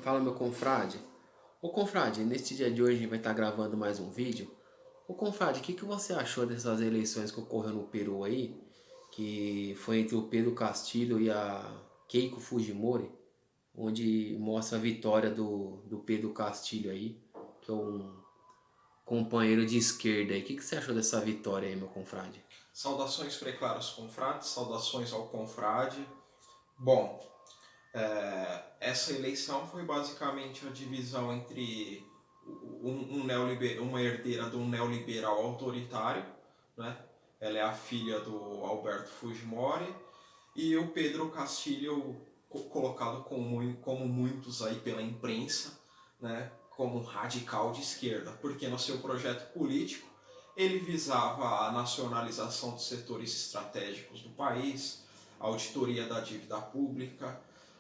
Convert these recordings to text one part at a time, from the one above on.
Fala, meu confrade. Ô confrade, neste dia de hoje a gente vai estar gravando mais um vídeo. Ô confrade, o que você achou dessas eleições que ocorreu no Peru aí? Que foi entre o Pedro Castillo e a Keiko Fujimori, onde mostra a vitória do Pedro Castillo aí, que é um companheiro de esquerda aí. O que você achou dessa vitória aí, meu confrade? Saudações preclaros confrades, saudações ao confrade. Bom, essa eleição foi basicamente a divisão entre uma herdeira de um neoliberal autoritário, né? Ela é a filha do Alberto Fujimori, e o Pedro Castillo, colocado como muitos aí pela imprensa, né? Como um radical de esquerda, porque no seu projeto político ele visava a nacionalização dos setores estratégicos do país, a auditoria da dívida pública,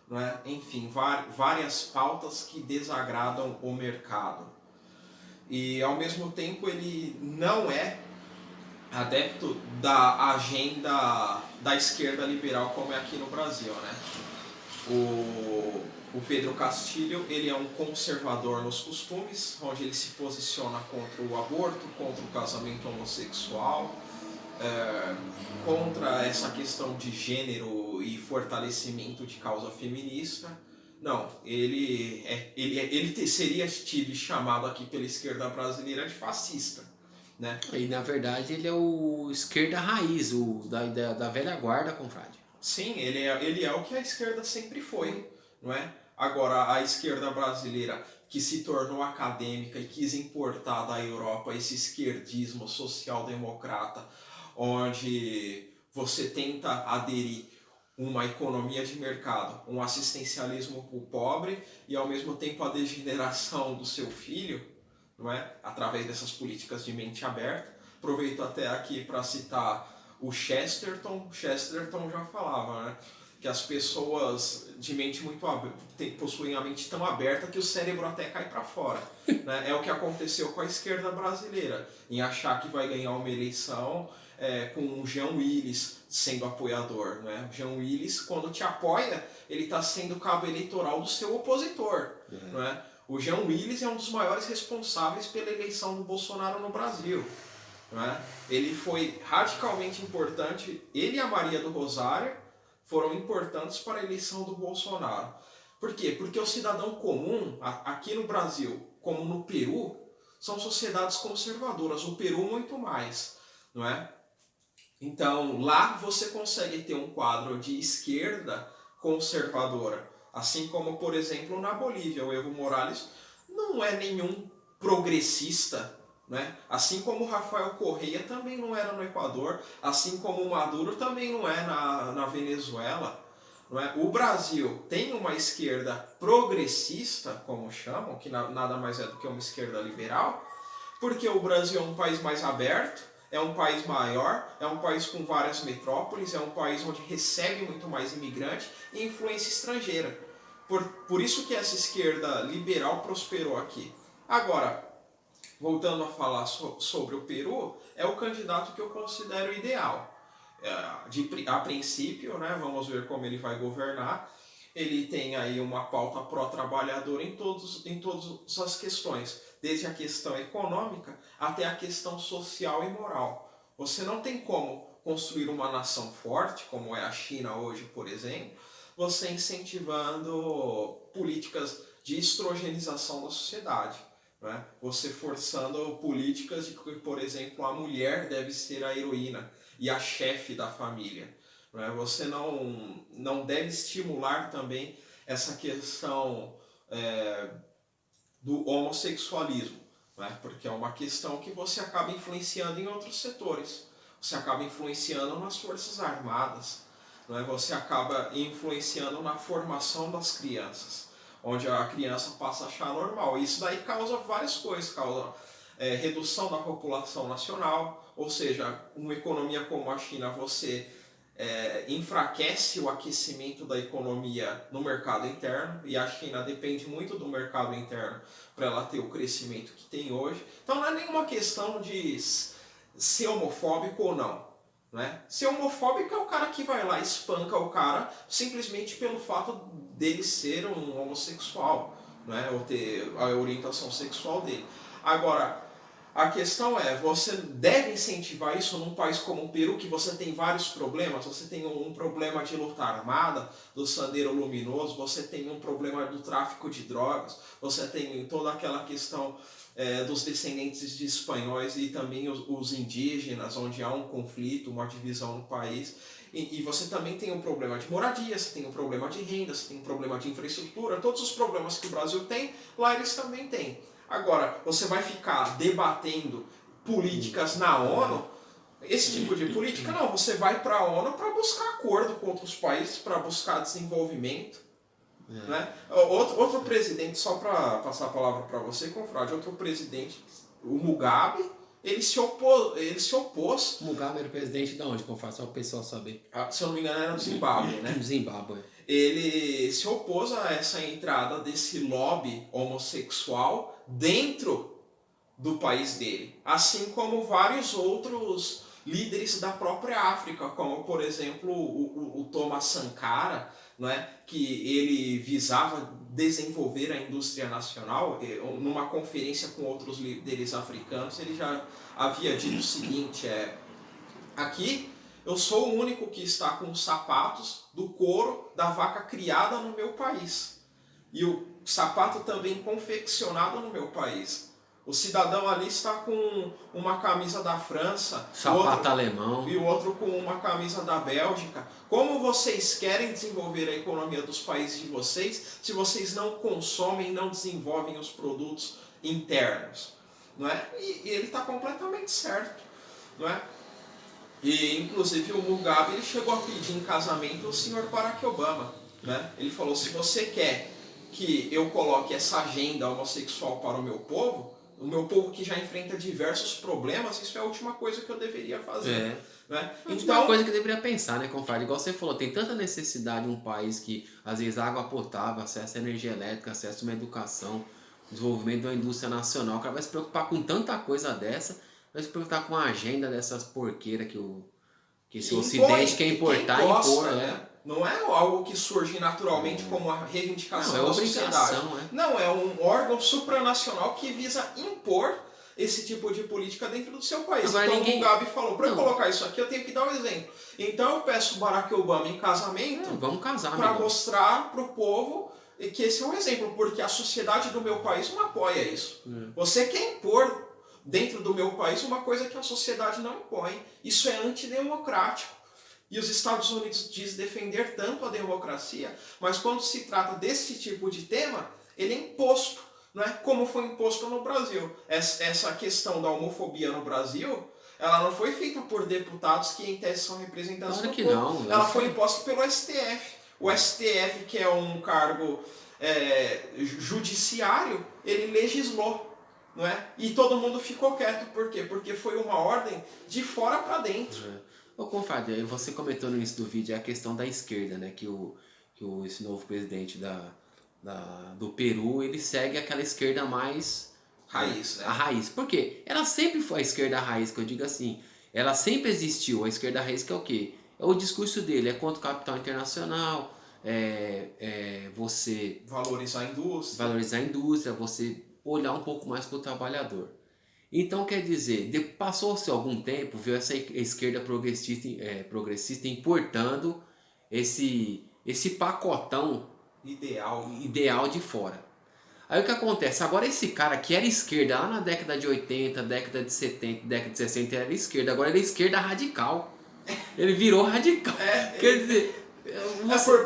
não é? Enfim, várias pautas que desagradam o mercado. E, ao mesmo tempo, ele não é adepto da agenda da esquerda liberal como é aqui no Brasil, né? O Pedro Castillo, ele é um conservador nos costumes, onde ele se posiciona contra o aborto, contra o casamento homossexual, contra essa questão de gênero e fortalecimento de causa feminista. Não, ele seria tido e chamado aqui pela esquerda brasileira de fascista, né? E na verdade ele é o esquerda raiz, da velha guarda, confrade. Sim, ele é o que a esquerda sempre foi, não é? Agora, a esquerda brasileira, que se tornou acadêmica e quis importar da Europa esse esquerdismo social-democrata, onde você tenta aderir uma economia de mercado, um assistencialismo para o pobre e, ao mesmo tempo, a degeneração do seu filho, não é? Através dessas políticas de mente aberta. Aproveito até aqui para citar o Chesterton. Chesterton já falava, né, que as pessoas de mente muito aberta possuem a mente tão aberta que o cérebro até cai para fora. Né? É o que aconteceu com a esquerda brasileira, em achar que vai ganhar uma eleição com o Jean Willis sendo apoiador. Né? O Jean Willis, quando te apoia, ele está sendo cabo eleitoral do seu opositor. Né? O Jean Willis é um dos maiores responsáveis pela eleição do Bolsonaro no Brasil. Né? Ele foi radicalmente importante, ele e a Maria do Rosário foram importantes para a eleição do Bolsonaro. Por quê? Porque o cidadão comum, aqui no Brasil, como no Peru, são sociedades conservadoras, o Peru muito mais, não é? Então, lá você consegue ter um quadro de esquerda conservadora, assim como, por exemplo, na Bolívia, o Evo Morales não é nenhum progressista, né? Assim como o Rafael Correia também não era no Equador, assim como o Maduro também não é na Venezuela. Não é? O Brasil tem uma esquerda progressista, como chamam, que nada mais é do que uma esquerda liberal, porque o Brasil é um país mais aberto, é um país maior, é um país com várias metrópoles, é um país onde recebe muito mais imigrante e influência estrangeira. Por isso que essa esquerda liberal prosperou aqui. Agora, voltando a falar sobre o Peru, é o candidato que eu considero ideal. A princípio, né, vamos ver como ele vai governar. Ele tem aí uma pauta pró-trabalhador em todas as questões, desde a questão econômica até a questão social e moral. Você não tem como construir uma nação forte, como é a China hoje, por exemplo, você incentivando políticas de estrogenização da sociedade. Né? Você forçando políticas de que, por exemplo, a mulher deve ser a heroína e a chefe da família. Né? Você não deve estimular também essa questão do homossexualismo, né? Porque é uma questão que você acaba influenciando em outros setores. Você acaba influenciando nas forças armadas, né? Você acaba influenciando na formação das crianças, onde a criança passa a achar normal. Isso daí causa várias coisas, causa redução da população nacional, ou seja, uma economia como a China, você enfraquece o aquecimento da economia no mercado interno, e a China depende muito do mercado interno para ela ter o crescimento que tem hoje. Então não é nenhuma questão de ser homofóbico ou não. Né? Ser homofóbico é o cara que vai lá e espanca o cara simplesmente pelo fato dele ser um homossexual. não é? Ou ter a orientação sexual dele. Agora, a questão é, você deve incentivar isso num país como o Peru, que você tem vários problemas. Você tem um problema de luta armada, do Sendero Luminoso, você tem um problema do tráfico de drogas, você tem toda aquela questão dos descendentes de espanhóis e também os indígenas, onde há um conflito, uma divisão no país. E você também tem um problema de moradia, você tem um problema de renda, você tem um problema de infraestrutura. Todos os problemas que o Brasil tem, lá eles também têm. Agora, você vai ficar debatendo políticas na ONU, esse tipo de política, não. Você vai para a ONU para buscar acordo com outros países, para buscar desenvolvimento. Né? Outro presidente, só para passar a palavra para você, confrade, outro presidente, o Mugabe, ele se opôs. O Mugabe era o presidente de onde, confrade, só para o pessoal saber. Se eu não me engano, era do Zimbábue, né? Zimbábue. Ele se opôs a essa entrada desse lobby homossexual dentro do país dele, assim como vários outros líderes da própria África, como por exemplo o Thomas Sankara, não é? Que ele visava desenvolver a indústria nacional. Numa conferência com outros líderes africanos, ele já havia dito o seguinte, aqui eu sou o único que está com os sapatos do couro da vaca criada no meu país. E o sapato também confeccionado no meu país. O cidadão ali está com uma camisa da França, sapato alemão, e o outro com uma camisa da Bélgica. Como vocês querem desenvolver a economia dos países de vocês se vocês não consomem e não desenvolvem os produtos internos? Não é? E ele está completamente certo. Não é? E inclusive o Mugabe ele chegou a pedir em casamento o senhor Barack Obama. Né? Ele falou, se você quer que eu coloque essa agenda homossexual para o meu povo que já enfrenta diversos problemas, isso é a última coisa que eu deveria fazer. Né? Então, uma coisa que eu deveria pensar, né, confrade? Igual você falou, tem tanta necessidade em um país que, às vezes, água potável, acesso à energia elétrica, acesso a uma educação, desenvolvimento de uma indústria nacional. O cara vai se preocupar com tanta coisa dessa, vai se preocupar com a agenda dessas porqueiras que esse Ocidente quer importar e impor, né? Não é algo que surge naturalmente como uma reivindicação da sociedade. Não, é um órgão supranacional que visa impor esse tipo de política dentro do seu país. Agora, então o Mugabe falou, para eu colocar isso aqui eu tenho que dar um exemplo. Então eu peço o Barack Obama em casamento para mostrar para o povo que esse é um exemplo, porque a sociedade do meu país não apoia isso. Você quer impor dentro do meu país uma coisa que a sociedade não impõe. Isso é antidemocrático. E os Estados Unidos diz defender tanto a democracia, mas quando se trata desse tipo de tema, ele é imposto, não é? Como foi imposto no Brasil. Essa questão da homofobia no Brasil, ela não foi feita por deputados que em tese são representantes do povo. Não, ela foi imposta pelo STF. O STF, que é um cargo judiciário, ele legislou. Não é? E todo mundo ficou quieto. Por quê? Porque foi uma ordem de fora para dentro. Ô, confrade, você comentou no início do vídeo a questão da esquerda, né? Que esse novo presidente do Peru, ele segue aquela esquerda mais... raiz, né? A raiz. Por quê? Ela sempre foi a esquerda raiz, que eu digo assim. Ela sempre existiu. A esquerda raiz que é o quê? É o discurso dele, é contra o capital internacional, você... valorizar a indústria, você olhar um pouco mais para o trabalhador. Então, quer dizer, passou-se algum tempo, viu essa esquerda progressista importando esse pacotão ideal de fora. Aí o que acontece? Agora esse cara que era esquerda lá na década de 80, década de 70, década de 60, ele era esquerda. Agora ele é esquerda radical. Ele virou radical. Quer dizer...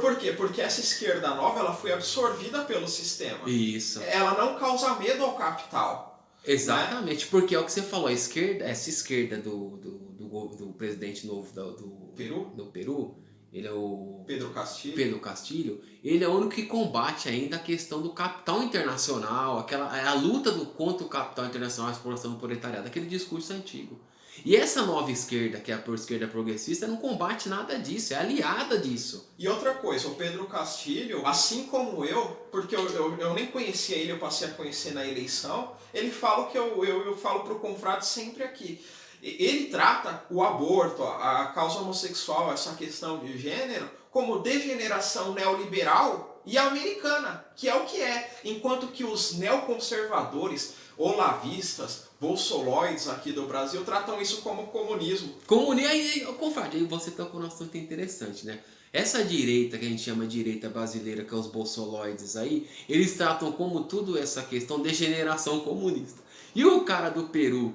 Por quê? Porque essa esquerda nova ela foi absorvida pelo sistema. Isso. Ela não causa medo ao capital. Exatamente, né? Porque é o que você falou, essa esquerda do presidente novo do Peru, ele é o Pedro Castilho, ele é o único que combate ainda a questão do capital internacional, a luta contra o capital internacional, a exploração do proletariado, aquele discurso antigo. E essa nova esquerda, que é a esquerda progressista, não combate nada disso, é aliada disso. E outra coisa, o Pedro Castilho, assim como eu, porque eu nem conhecia ele, eu passei a conhecer na eleição, ele fala o que eu falo pro confrade sempre aqui. Ele trata o aborto, a causa homossexual, essa questão de gênero, como degeneração neoliberal e a americana, que é o que é. Enquanto que os neoconservadores, olavistas, bolsoloides aqui do Brasil tratam isso como comunismo. Confrade, aí você tocou num assunto interessante, né? Essa direita que a gente chama de direita brasileira, que é os bolsoloides aí, eles tratam como tudo essa questão de degeneração comunista. E o cara do Peru,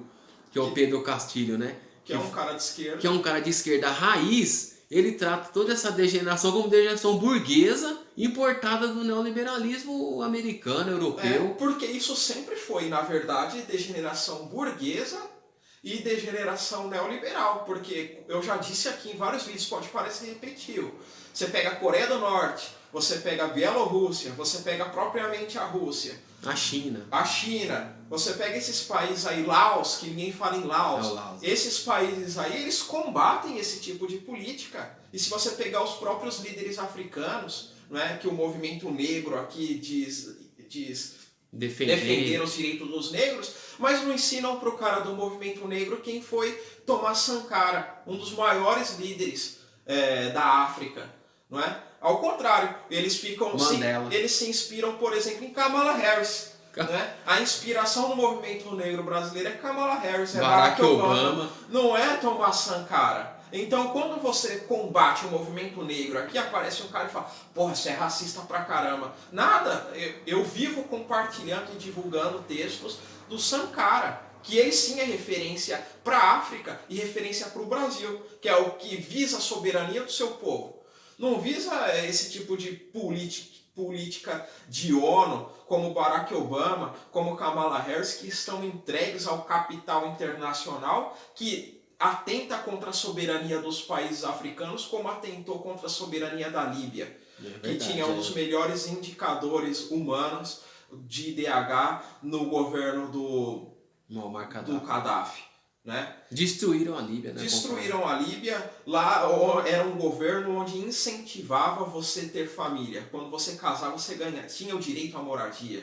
que é o Pedro Castilho, né? Que é um cara de esquerda. Que é um cara de esquerda raiz, ele trata toda essa degeneração como degeneração burguesa importada do neoliberalismo americano, europeu. Porque isso sempre foi, na verdade, degeneração burguesa e degeneração neoliberal. Porque eu já disse aqui em vários vídeos, pode parecer repetitivo. Você pega a Coreia do Norte, você pega a Bielorrússia, você pega propriamente a Rússia. A China. Você pega esses países aí, Laos, que ninguém fala em Laos. Esses países aí, eles combatem esse tipo de política. E se você pegar os próprios líderes africanos, não é, que o movimento negro aqui diz defender os direitos dos negros, mas não ensinam para o cara do movimento negro quem foi Thomas Sankara, um dos maiores líderes da África, não é? Ao contrário, eles se inspiram, por exemplo, em Kamala Harris. Né? A inspiração do movimento negro brasileiro é Kamala Harris, é Barack Obama, não é Thomas Sankara. Então, quando você combate o movimento negro, aqui aparece um cara e fala, porra, você é racista pra caramba. Nada, eu vivo compartilhando e divulgando textos do Sankara, que ele sim é referência para a África e referência para o Brasil, que é o que visa a soberania do seu povo. Não visa esse tipo de política de ONU, como Barack Obama, como Kamala Harris, que estão entregues ao capital internacional, que atenta contra a soberania dos países africanos, como atentou contra a soberania da Líbia, que tinha um dos melhores indicadores humanos de IDH no governo do Gaddafi. Né? Destruíram a Líbia, né? Destruíram a Líbia. Lá era um governo onde incentivava você ter família. Quando você casar, você tinha o direito à moradia.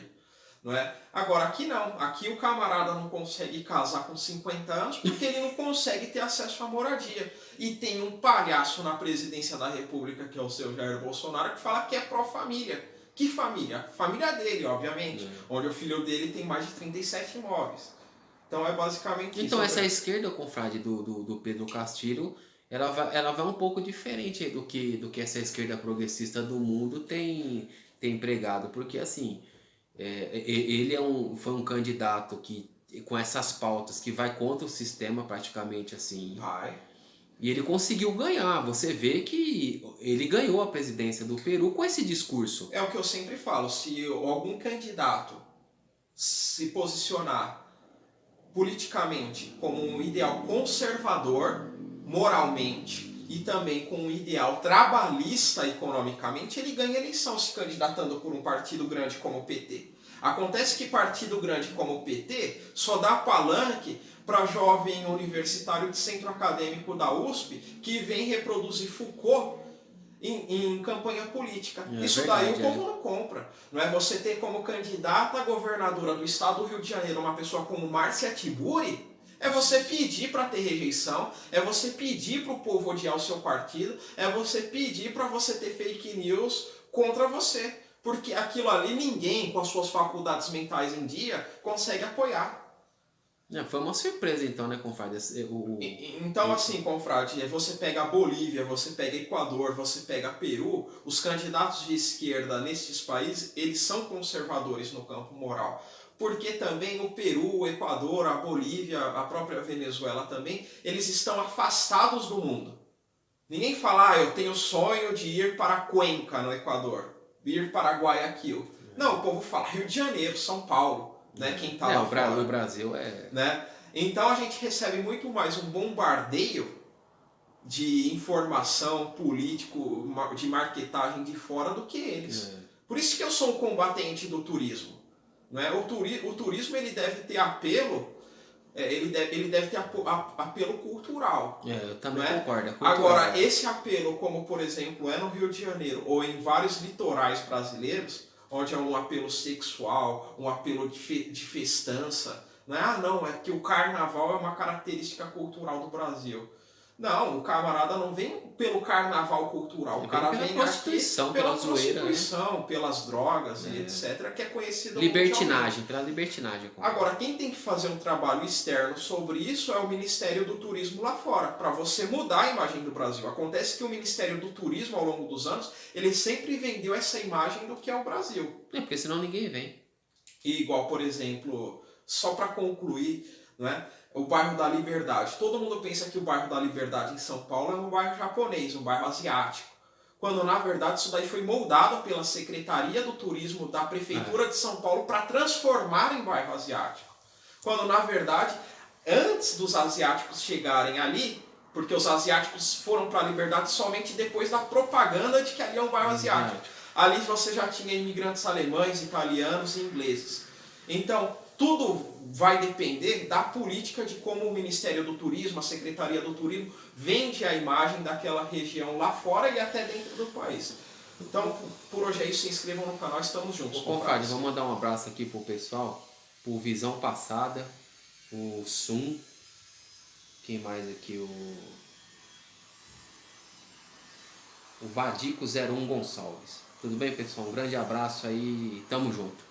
Não é? Agora, aqui não. Aqui o camarada não consegue casar com 50 anos porque ele não consegue ter acesso à moradia. E tem um palhaço na presidência da República, que é o seu Jair Bolsonaro, que fala que é pró-família. Que família? Família dele, obviamente. Onde o filho dele tem mais de 37 imóveis. Então é basicamente isso. Então essa esquerda, confrade, do Pedro Castilho, ela vai um pouco diferente do que essa esquerda progressista do mundo tem pregado. Porque assim, ele foi um candidato que, com essas pautas, que vai contra o sistema praticamente assim. E ele conseguiu ganhar. Você vê que ele ganhou a presidência do Peru com esse discurso. É o que eu sempre falo, se algum candidato se posicionar politicamente como um ideal conservador, moralmente, e também com um ideal trabalhista economicamente, ele ganha eleição se candidatando por um partido grande como o PT. Acontece que partido grande como o PT só dá palanque para jovem universitário de centro acadêmico da USP que vem reproduzir Foucault em campanha política. Isso daí o povo não compra. Não é você ter como candidata a governadora do estado do Rio de Janeiro uma pessoa como Márcia Tiburi, é você pedir para ter rejeição, é você pedir para o povo odiar o seu partido, é você pedir para você ter fake news contra você. Porque aquilo ali ninguém com as suas faculdades mentais em dia consegue apoiar. Foi uma surpresa então, né, confrade? Então assim, confrade, você pega a Bolívia, você pega Equador, você pega Peru, os candidatos de esquerda nesses países, eles são conservadores no campo moral. Porque também o Peru, o Equador, a Bolívia, a própria Venezuela também, eles estão afastados do mundo. Ninguém fala, eu tenho sonho de ir para Cuenca, no Equador, ir para Guayaquil. Não, o povo fala Rio de Janeiro, São Paulo. Né, quem tá lá fora. O Brasil é... Né? Então a gente recebe muito mais um bombardeio de informação político, de marketagem de fora do que eles. Por isso que eu sou um combatente do turismo. Né? O turismo ele deve ter apelo, ele deve ter apelo cultural. Eu também né? concordo. Agora, esse apelo, como por exemplo é no Rio de Janeiro ou em vários litorais brasileiros, onde é um apelo sexual, um apelo de festança. Não é, não, é que o carnaval é uma característica cultural do Brasil. Não, o camarada não vem pelo carnaval cultural, o cara vem prostituição, aqui pela zoeira, prostituição, né? pelas drogas e etc, que é conhecido Libertinagem, pela libertinagem. Agora, quem tem que fazer um trabalho externo sobre isso é o Ministério do Turismo lá fora, para você mudar a imagem do Brasil. Acontece que o Ministério do Turismo, ao longo dos anos, ele sempre vendeu essa imagem do que é o Brasil. Porque senão ninguém vem. E igual, por exemplo, só para concluir, né, o bairro da Liberdade. Todo mundo pensa que o bairro da Liberdade em São Paulo é um bairro japonês, um bairro asiático. Quando na verdade isso daí foi moldado pela Secretaria do Turismo da Prefeitura de São Paulo para transformar em bairro asiático. Quando na verdade, antes dos asiáticos chegarem ali, porque os asiáticos foram para a Liberdade somente depois da propaganda de que ali é um bairro asiático. Ali você já tinha imigrantes alemães, italianos e ingleses. Então, tudo vai depender da política de como o Ministério do Turismo, a Secretaria do Turismo, vende a imagem daquela região lá fora e até dentro do país. Então, por hoje é isso. Se inscrevam no canal, estamos juntos. Confrade, vou mandar um abraço aqui pro pessoal, por Visão Passada, o Sum, quem mais aqui, o Vadico 01 Gonçalves. Tudo bem, pessoal? Um grande abraço aí, tamo junto.